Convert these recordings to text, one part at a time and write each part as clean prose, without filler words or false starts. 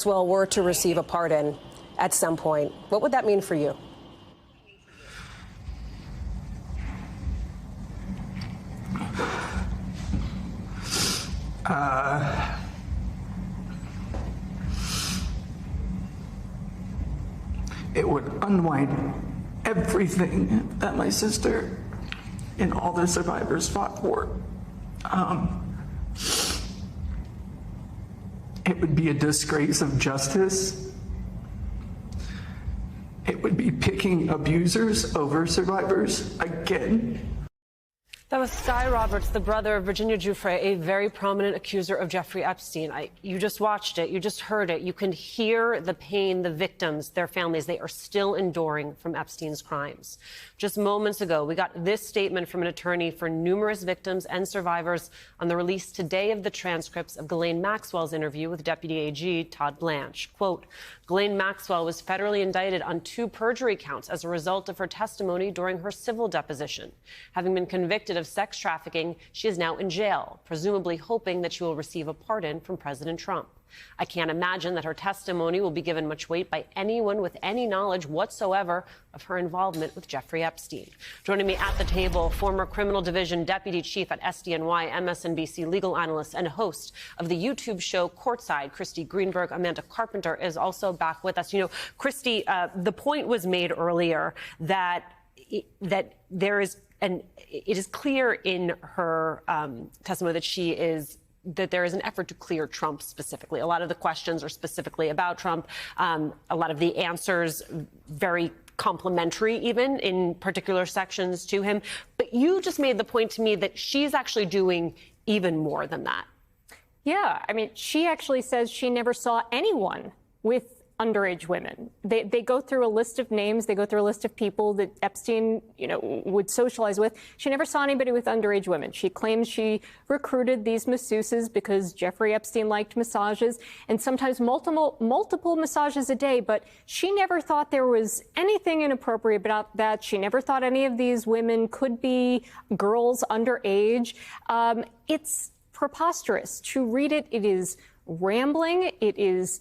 Maxwell were to receive a pardon at some point, what would that mean for you? It would unwind everything that my sister and all the survivors fought for. It would be a disgrace of justice. It would be picking abusers over survivors again. That was Sky Roberts, the brother of Virginia Giuffre, a very prominent accuser of Jeffrey Epstein. You just watched it. You just heard it. You can hear the pain, the victims, their families. They are still enduring from Epstein's crimes. Just moments ago, we got this statement from an attorney for numerous victims and survivors on the release today of the transcripts of Ghіઝlаіne Maxwell's interview with Deputy AG Todd Blanche. Quote, Ghіઝlаіne Maxwell was federally indicted on 2 perjury counts as a result of her testimony during her civil deposition. Having been convicted of sex trafficking, she is now in jail, presumably hoping that she will receive a pardon from President Trump. I can't imagine that her testimony will be given much weight by anyone with any knowledge whatsoever of her involvement with Jeffrey Epstein. Joining me at the table, former Criminal Division Deputy Chief at SDNY, MSNBC legal analyst and host of the YouTube show Courtside, Christy Greenberg. Amanda Carpenter is also back with us. You know, Christy, the point was made earlier that there is, and it is clear in her testimony that there is an effort to clear Trump specifically. A lot of the questions are specifically about Trump. A lot of the answers very complimentary, even in particular sections to him. But you just made the point to me that she's actually doing even more than that. Yeah, I mean, she actually says she never saw anyone with underage women. They go through a list of names. They go through a list of people that Epstein, would socialize with. She never saw anybody with underage women. She claims she recruited these masseuses because Jeffrey Epstein liked massages, and sometimes multiple massages a day. But she never thought there was anything inappropriate about that. She never thought any of these women could be girls underage. It's preposterous to read it. It is rambling. It is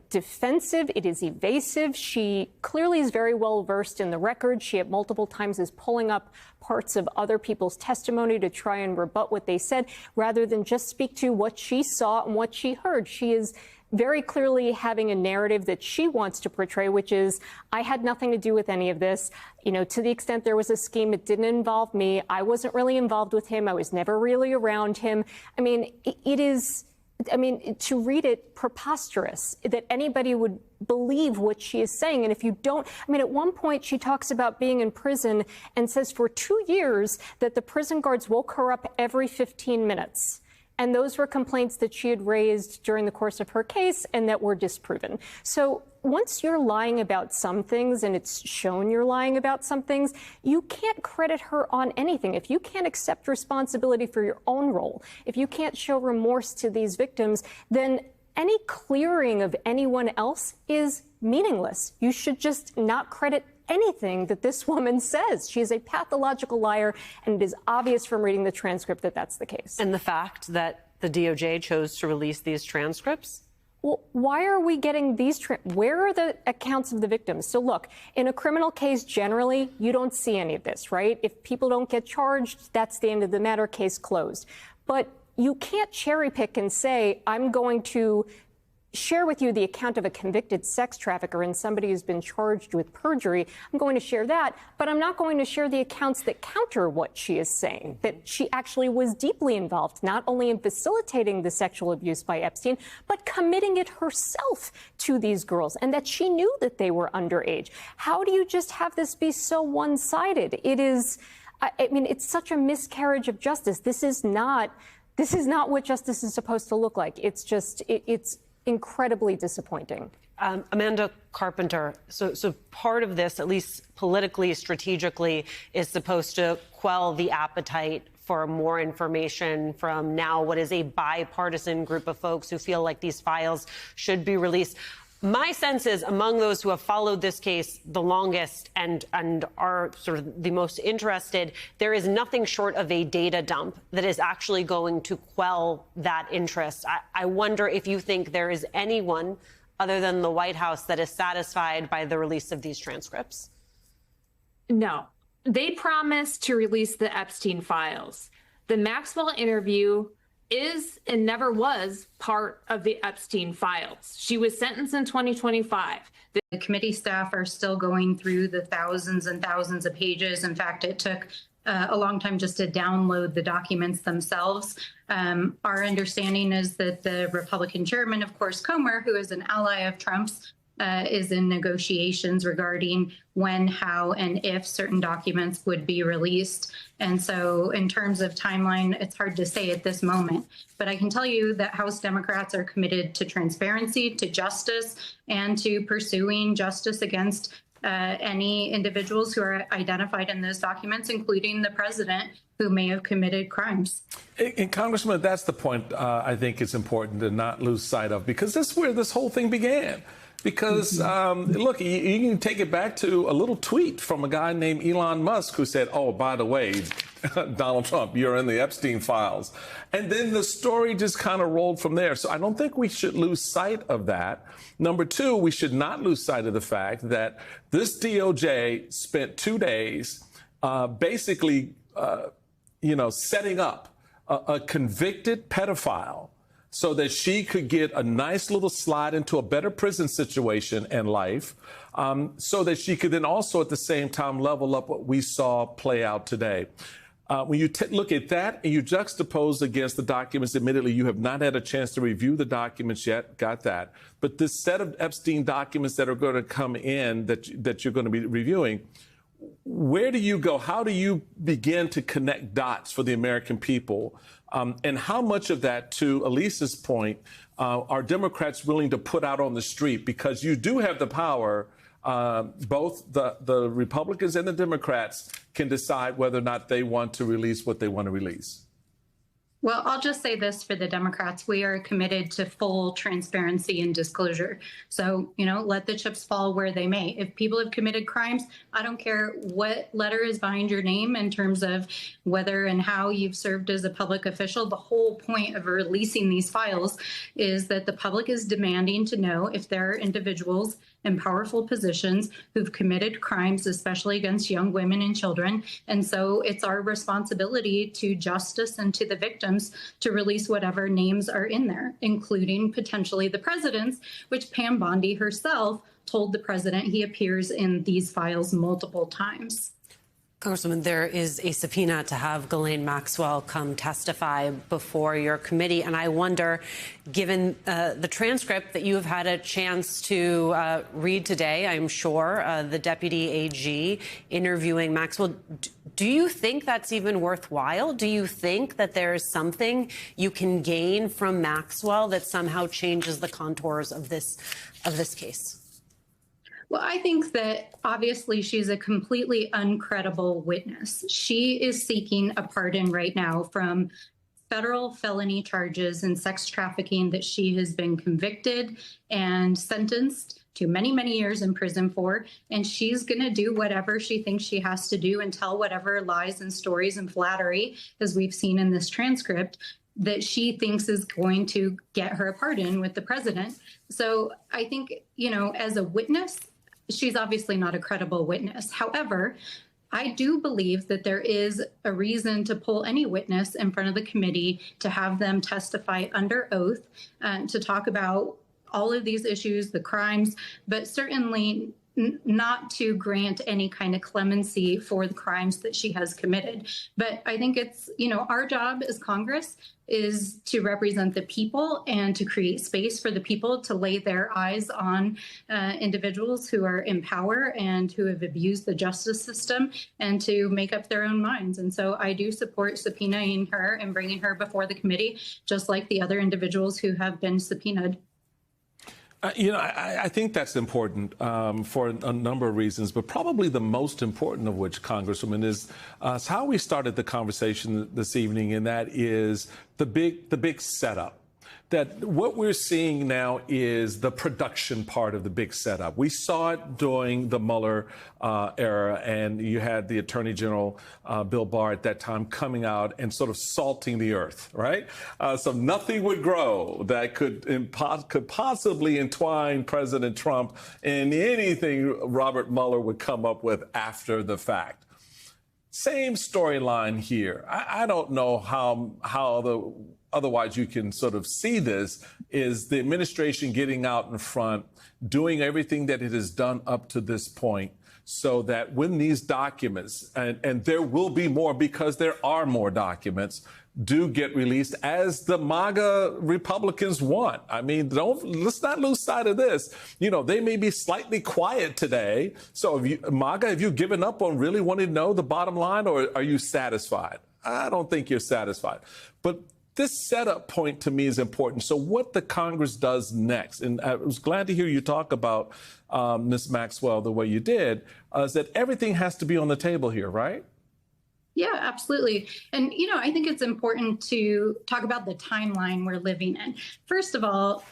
defensive. It is evasive. She clearly is very well versed in the record. She at multiple times is pulling up parts of other people's testimony to try and rebut what they said, rather than just speak to what she saw and what she heard. She is very clearly having a narrative that she wants to portray, which is, I had nothing to do with any of this. To the extent there was a scheme, it didn't involve me. I wasn't really involved with him. I was never really around him. I mean, to read it, preposterous that anybody would believe what she is saying. And if you don't, at one point she talks about being in prison and says for 2 years that the prison guards woke her up every 15 minutes. And those were complaints that she had raised during the course of her case and that were disproven. So once you're lying about some things and it's shown you're lying about some things, you can't credit her on anything. If you can't accept responsibility for your own role, if you can't show remorse to these victims, then any clearing of anyone else is meaningless. You should just not credit anything that this woman says. She is a pathological liar, and it is obvious from reading the transcript that that's the case. And the fact that the DOJ chose to release these transcripts? Well, why are we getting these? Where are the accounts of the victims? So look, in a criminal case, generally, you don't see any of this, right? If people don't get charged, that's the end of the matter, case closed. But you can't cherry pick and say, I'm going to share with you the account of a convicted sex trafficker and somebody who's been charged with perjury. I'm going to share that, but I'm not going to share the accounts that counter what she is saying, that she actually was deeply involved, not only in facilitating the sexual abuse by Epstein, but committing it herself to these girls, and that she knew that they were underage. How do you just have this be so one-sided? It is, it's such a miscarriage of justice. This is not what justice is supposed to look like. It's just, it's incredibly disappointing. Amanda Carpenter, so part of this, at least politically, strategically, is supposed to quell the appetite for more information from now what is a bipartisan group of folks who feel like these files should be released. My sense is among those who have followed this case the longest and are sort of the most interested, there is nothing short of a data dump that is actually going to quell that interest. I wonder if you think there is anyone other than the White House that is satisfied by the release of these transcripts. No, they promised to release the Epstein files. The Maxwell interview is and never was part of the Epstein files. She was sentenced in 2025. The committee staff are still going through the thousands and thousands of pages. In fact, it took a long time just to download the documents themselves. Our understanding is that the Republican chairman, of course, Comer, who is an ally of Trump's, is in negotiations regarding when, how, and if certain documents would be released. And so in terms of timeline, it's hard to say at this moment. But I can tell you that House Democrats are committed to transparency, to justice, and to pursuing justice against any individuals who are identified in those documents, including the president, who may have committed crimes. And Congressman, that's the point I think it's important to not lose sight of, because that's where this whole thing began. Because, look, you can take it back to a little tweet from a guy named Elon Musk who said, oh, by the way, Donald Trump, you're in the Epstein files. And then the story just kind of rolled from there. So I don't think we should lose sight of that. Number two, we should not lose sight of the fact that this DOJ spent 2 days basically, setting up a convicted pedophile so that she could get a nice little slide into a better prison situation and life, so that she could then also at the same time level up what we saw play out today. When you look at that and you juxtapose against the documents, admittedly, you have not had a chance to review the documents yet, got that. But this set of Epstein documents that are going to come in that you're going to be reviewing, where do you go? How do you begin to connect dots for the American people? And how much of that, to Elise's point, are Democrats willing to put out on the street? Because you do have the power. Both the Republicans and the Democrats can decide whether or not they want to release what they want to release. Well, I'll just say this for the Democrats. We are committed to full transparency and disclosure. So, let the chips fall where they may. If people have committed crimes, I don't care what letter is behind your name in terms of whether and how you've served as a public official. The whole point of releasing these files is that the public is demanding to know if there are individuals in powerful positions who've committed crimes, especially against young women and children. And so it's our responsibility to justice and to the victims to release whatever names are in there, including potentially the president's, which Pam Bondi herself told the president he appears in these files multiple times. Congresswoman, there is a subpoena to have Ghіઝlаіne Maxwell come testify before your committee. And I wonder, given the transcript that you have had a chance to read today, I'm sure, the deputy AG interviewing Maxwell, do you think that's even worthwhile? Do you think that there is something you can gain from Maxwell that somehow changes the contours of this case? Well, I think that obviously she's a completely uncredible witness. She is seeking a pardon right now from federal felony charges and sex trafficking that she has been convicted and sentenced to many, many years in prison for. And she's going to do whatever she thinks she has to do and tell whatever lies and stories and flattery, as we've seen in this transcript, that she thinks is going to get her a pardon with the president. So I think, as a witness, she's obviously not a credible witness. However, I do believe that there is a reason to pull any witness in front of the committee to have them testify under oath, to talk about all of these issues, the crimes, but certainly not to grant any kind of clemency for the crimes that she has committed. But I think it's, our job as Congress is to represent the people and to create space for the people to lay their eyes on individuals who are in power and who have abused the justice system and to make up their own minds. And so I do support subpoenaing her and bringing her before the committee, just like the other individuals who have been subpoenaed. I think that's important for a number of reasons, but probably the most important of which, Congresswoman, is how we started the conversation this evening, and that is the big setup. that what we're seeing now is the production part of the big setup. We saw it during the Mueller era, and you had the Attorney General, Bill Barr, at that time coming out and sort of salting the earth, right? So nothing would grow that could possibly entwine President Trump in anything Robert Mueller would come up with after the fact. Same storyline here. I don't know how otherwise you can sort of see this, is the administration getting out in front, doing everything that it has done up to this point, so that when these documents, and there will be more because there are more documents, do get released, as the MAGA Republicans want. I mean, let's not lose sight of this. You know, they may be slightly quiet today. So MAGA, have you given up on really wanting to know the bottom line, or are you satisfied? I don't think you're satisfied. But this setup point to me is important. So what the Congress does next, and I was glad to hear you talk about Ms. Maxwell the way you did, is that everything has to be on the table here, right? Yeah, absolutely. And, you know, I think it's important to talk about the timeline we're living in. First of all,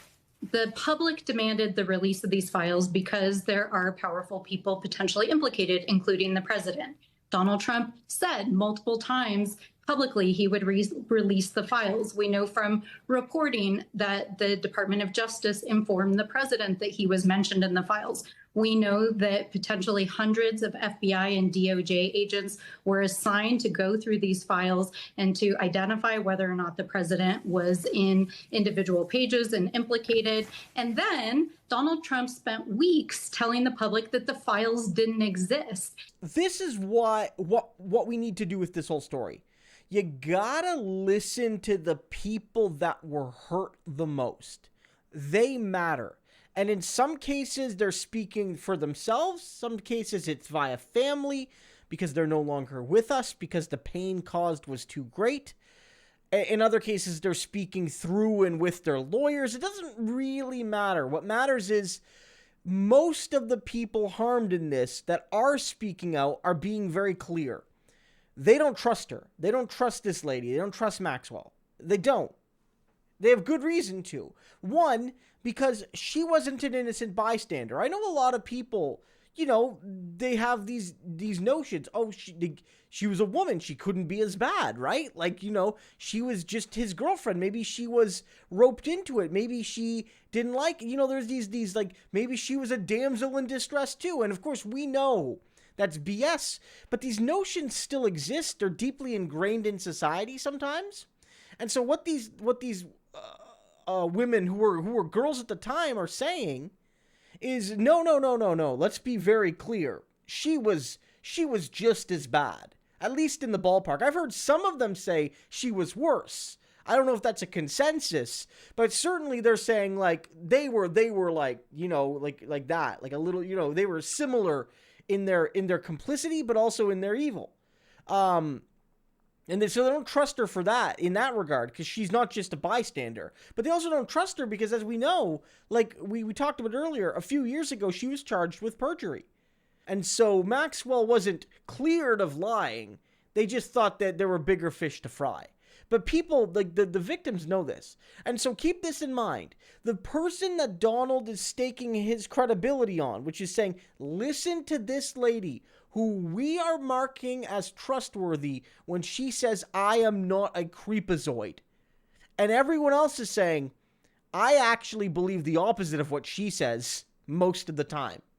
the public demanded the release of these files because there are powerful people potentially implicated, including the president. Donald Trump said multiple times publicly he would release the files. We know from reporting that the Department of Justice informed the president that he was mentioned in the files. We know that potentially hundreds of FBI and DOJ agents were assigned to go through these files and to identify whether or not the president was in individual pages and implicated. And then Donald Trump spent weeks telling the public that the files didn't exist. This is what we need to do with this whole story. You gotta listen to the people that were hurt the most. They matter. And in some cases, they're speaking for themselves. Some cases, it's via family because they're no longer with us because the pain caused was too great. In other cases, they're speaking through and with their lawyers. It doesn't really matter. What matters is most of the people harmed in this that are speaking out are being very clear. They don't trust her. They don't trust this lady. They don't trust Maxwell. They don't. They have good reason to. One, because she wasn't an innocent bystander. I know a lot of people, you know, they have these notions. Oh, she was a woman. She couldn't be as bad, right? Like, you know, she was just his girlfriend. Maybe she was roped into it. Maybe she didn't like it. You know, there's these like, maybe she was a damsel in distress too. And of course, we know that's BS, but these notions still exist. They're deeply ingrained in society sometimes. And so what these women who were girls at the time are saying is no. Let's be very clear. She was just as bad, at least in the ballpark. I've heard some of them say she was worse. I don't know if that's a consensus, but certainly they're saying like they were like, you know, like that, like a little, you know, they were similar in their complicity, but also in their evil. So they don't trust her for that, in that regard, because she's not just a bystander. But they also don't trust her because, as we know, like we talked about earlier, a few years ago, she was charged with perjury. And so Maxwell wasn't cleared of lying. They just thought that there were bigger fish to fry. But people, like the victims, know this. And so keep this in mind. The person that Donald is staking his credibility on, which is saying, listen to this lady who we are marking as trustworthy when she says, I am not a creepazoid. And everyone else is saying, I actually believe the opposite of what she says most of the time.